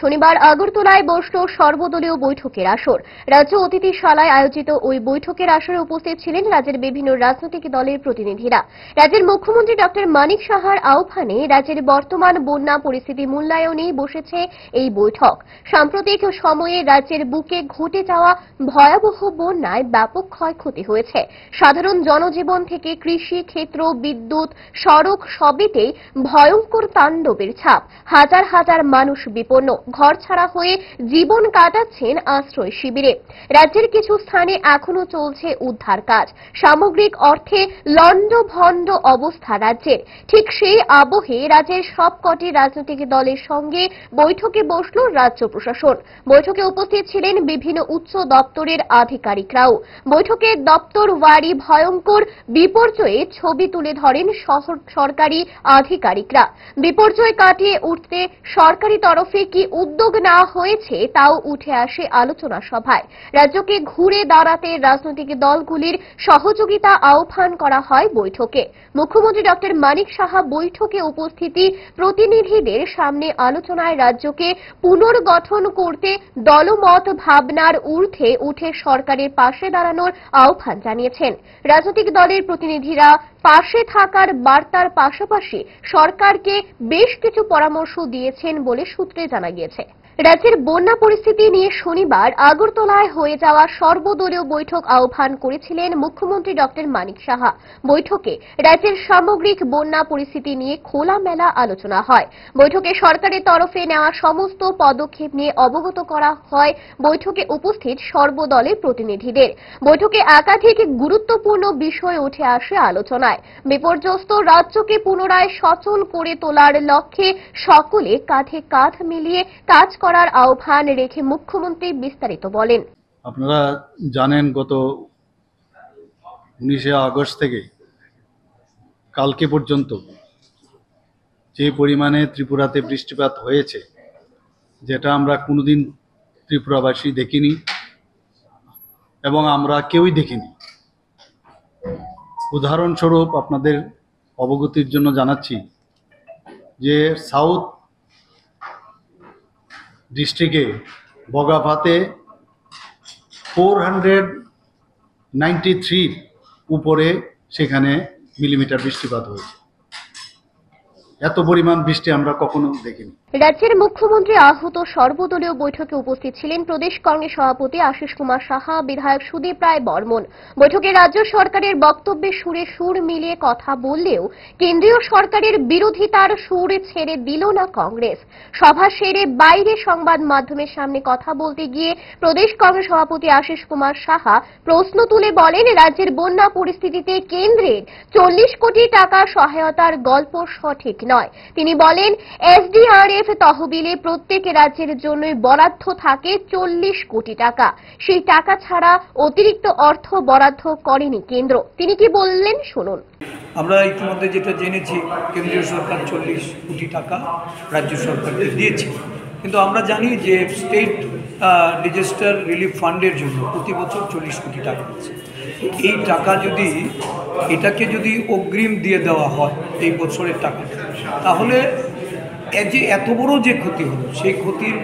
শনিবার আগরতলায় বসল সর্বদলীয় বৈঠকের আসর। রাজ্য অতিথিশালায় আয়োজিত ওই বৈঠকের আসরে উপস্থিত ছিলেন রাজ্যের বিভিন্ন রাজনৈতিক দলের প্রতিনিধিরা। রাজ্যের মুখ্যমন্ত্রী ডক্টর মানিক সাহার আহ্বানে রাজ্যের বর্তমান বন্যা পরিস্থিতি মূল্যায়নে বসেছে এই বৈঠক। সাম্প্রতিক সময়ে রাজ্যের বুকে ঘটে যাওয়া ভয়াবহ বন্যায় ব্যাপক ক্ষয়ক্ষতি হয়েছে। সাধারণ জনজীবন থেকে কৃষি ক্ষেত্র, বিদ্যুৎ, সড়ক সবেতেই ভয়ঙ্কর তাণ্ডবের ছাপ। হাজার হাজার মানুষ বিপন্ন, ঘর ছাড়া হয়ে জীবন কাটাচ্ছেন আশ্রয় শিবিরে। রাজ্যের কিছু স্থানে এখনো চলছে উদ্ধার কাজ। সামগ্রিক অর্থে লন্ডভন্ড অবস্থা রাজ্যের। ঠিক সেই আবহে রাজ্যের সবকটি রাজনৈতিক দলের সঙ্গে বৈঠকে বসল রাজ্য প্রশাসন। বৈঠকে উপস্থিত ছিলেন বিভিন্ন উচ্চ দপ্তরের আধিকারিকরাও। বৈঠকে দপ্তর ওয়ারি ভয়ঙ্কর বিপর্যয়ে ছবি তুলে ধরেন সরকারি আধিকারিকরা। বিপর্যয় কাটিয়ে উঠতে সরকারি তরফে কি উদ্যোগ নেওয়া হয়েছে তাও উঠে আসে আলোচনা সভায়। রাজ্যকে ঘুরে দাঁড়াতে রাজনৈতিক দলগুলির সহযোগিতা আহ্বান করা হয় বৈঠকে। মুখ্যমন্ত্রী ডক্টর মানিক সাহা বৈঠকে উপস্থিতি প্রতিনিধিদের সামনে আলোচনায় রাজ্যকে পুনর্গঠন করতে দলমত ভাবনার ঊর্ধ্বে উঠে সরকারের পাশে দাঁড়ানোর আহ্বান জানিয়েছেন। রাজনৈতিক দলের প্রতিনিধিরা পাশে থাকার বার্তার পাশাপাশি সরকারকে বেশ কিছু পরামর্শ দিয়েছেন বলে সূত্রে জানা গিয়েছে। রাজ্যের বন্যা পরিস্থিতি নিয়ে শনিবার আগরতলায় হয়ে যাওয়া সর্বদলীয় বৈঠক আহ্বান করেছিলেন মুখ্যমন্ত্রী ডক্টর মানিক সাহা। বৈঠকে রাজ্যের সামগ্রিক বন্যা পরিস্থিতি নিয়ে খোলামেলা আলোচনা হয়। বৈঠকে সরকারের তরফে নেওয়া সমস্ত পদক্ষেপ নিয়ে অবগত করা হয় বৈঠকে উপস্থিত সর্বদলের প্রতিনিধিদের। বৈঠকে একাধিক গুরুত্বপূর্ণ বিষয় উঠে আসে আলোচনায়। বিপর্যস্ত রাজ্যকে পুনরায় সচল করে তোলার লক্ষ্যে সকলে কাঁধে কাঁধ মিলিয়ে কাজ করার আহ্বান রেখে মুখ্যমন্ত্রী বিস্তারিত বলেন। আপনারা জানেন গত 19শে আগস্ট থেকে কালকে পর্যন্ত যে পরিমাণে ত্রিপুরাতে বৃষ্টিপাত হয়েছে, যেটা আমরা কোনোদিন ত্রিপুরাবাসী দেখিনি এবং আমরা কেউই দেখিনি। উদাহরণস্বরূপ আপনাদের অবগতির জন্য জানাচ্ছি যে সাউথ ডিস্ট্রিক্টে বগাভাতে 493 উপরে সেখানে মিলিমিটার বৃষ্টিপাত হয়েছে। এত পরিমাণ বৃষ্টি আমরা কখনো দেখিনি। রাজ্যের মুখ্যমন্ত্রী আহত সর্বদলীয় বৈঠকে উপস্থিত ছিলেন প্রদেশ কংগ্রেস সভাপতি আশিস কুমার সাহা, বিধায়ক সুদীপ রায় বর্মন। বৈঠকে রাজ্য সরকারের বক্তব্যে সুরে সুর মিলিয়ে কথা বললেও কেন্দ্রীয় সরকারের বিরোধিতার সুর ছেড়ে দিল না কংগ্রেস। সভা সেরে বাইরে সংবাদ মাধ্যমের সামনে কথা বলতে গিয়ে প্রদেশ কংগ্রেস সভাপতি আশিস কুমার সাহা প্রশ্ন তুলে বলেন, রাজ্যের বন্যা পরিস্থিতিতে কেন্দ্রের 40 কোটি টাকা সহায়তার গল্প সঠিক নয়। তিনি বলেন, এসডিআরএফ তহবিলে প্রত্যেক রাজ্যের জন্য বরাদ্দ থাকে 40 কোটি টাকা। সেই টাকা ছাড়া অতিরিক্ত অর্থ বরাদ্দ করেনি কেন্দ্র। তিনি কি বললেন শুনুন। আমরা ইতিমধ্যে যেটা জেনেছি, কেন্দ্রীয় সরকার 40 কোটি টাকা রাজ্য সরকারকে দিয়েছে, কিন্তু আমরা জানি যে স্টেট ডিজাস্টার রিলিফ ফান্ডের জন্য প্রতি বছর 40 কোটি টাকা আছে। এই টাকা এটাকে যদি অগ্রিম দিয়ে দেওয়া হয় এই বছরের টাকা, তাহলে এত বড় যে ক্ষতি হলো সেই ক্ষতির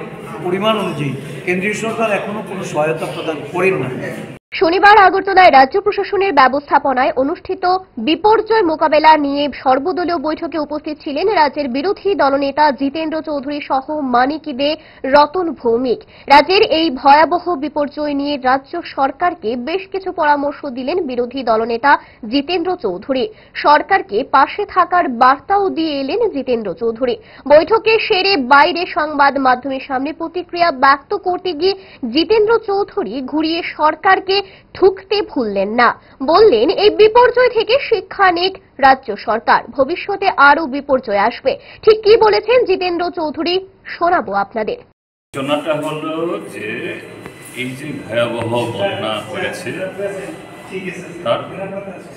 পরিমাণ অনুযায়ী কেন্দ্রীয় সরকার এখনো কোনো সহায়তা প্রদান করেন না। শনিবার আগরতলায় রাজ্য প্রশাসনের ব্যবস্থাপনায় অনুষ্ঠিত বিপর্যয় মোকাবেলা নিয়ে সর্বদলীয় বৈঠকে উপস্থিত ছিলেন রাজ্যের বিরোধী দলনেতা জিতেন্দ্র চৌধুরী সহ মানিক দে, রতন ভৌমিক। রাজ্যের এই ভয়াবহ বিপর্যয় নিয়ে রাজ্য সরকারকে বেশ কিছু পরামর্শ দিলেন বিরোধী দলনেতা জিতেন্দ্র চৌধুরী। সরকারকে পাশে থাকার বার্তাও দিয়ে এলেন জিতেন্দ্র চৌধুরী। বৈঠকে সেরে বাইরে সংবাদ মাধ্যমের সামনে প্রতিক্রিয়া ব্যক্ত করতে গিয়ে জিতেন্দ্র চৌধুরী ঘুরিয়ে সরকারকে ঠুকতে ভুললেন না। বললেন, এই বিপর্যয় থেকে শিক্ষা নিক রাজ্য সরকার, ভবিষ্যতে আরো বিপর্যয় আসবে। ঠিক কি বলেছেন জিতেন্দ্র চৌধুরী শোনাবো আপনাদের। ঘটনাটা হলো যে এই যে ভয়াবহ বন্যা হয়েছে তার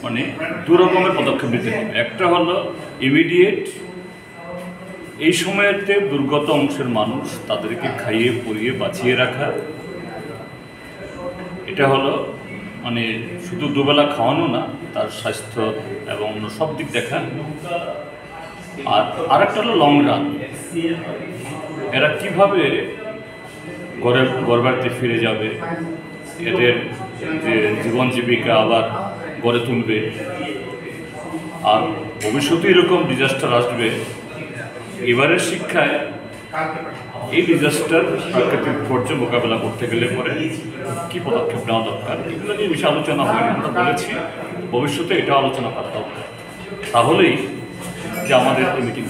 মানে দু রকমের পদক্ষেপ নিতে হবে। একটা হলো ইমিডিয়েট এই সময়তে দুর্গত অংশের মানুষ তাদেরকে খাইয়ে পরিয়ে বাঁচিয়ে রাখা। এটা হলো মানে শুধু দুবেলা খাওয়ানো না, তার স্বাস্থ্য এবং সব দিক দেখা। আর আরেকটা হলো লং রান, এরা কিভাবে ঘরবাড়িতে ফিরে যাবে, এদের যে জীবন জীবিকা আবার গড়ে তুলবে, আর ভবিষ্যতে এরকম ডিজাস্টার আসবে। এবারের শিক্ষায় এই ডিজাস্টার প্রাকৃতিক বিপর্যয় মোকাবেলা করতে গেলে পরে কী পদক্ষেপ নেওয়া দরকার, এগুলো নিয়ে বেশি আলোচনা হয়নি। আমরা বলেছি ভবিষ্যতে এটা আলোচনা করা দরকার, তাহলেই যে আমাদের এই মিটিং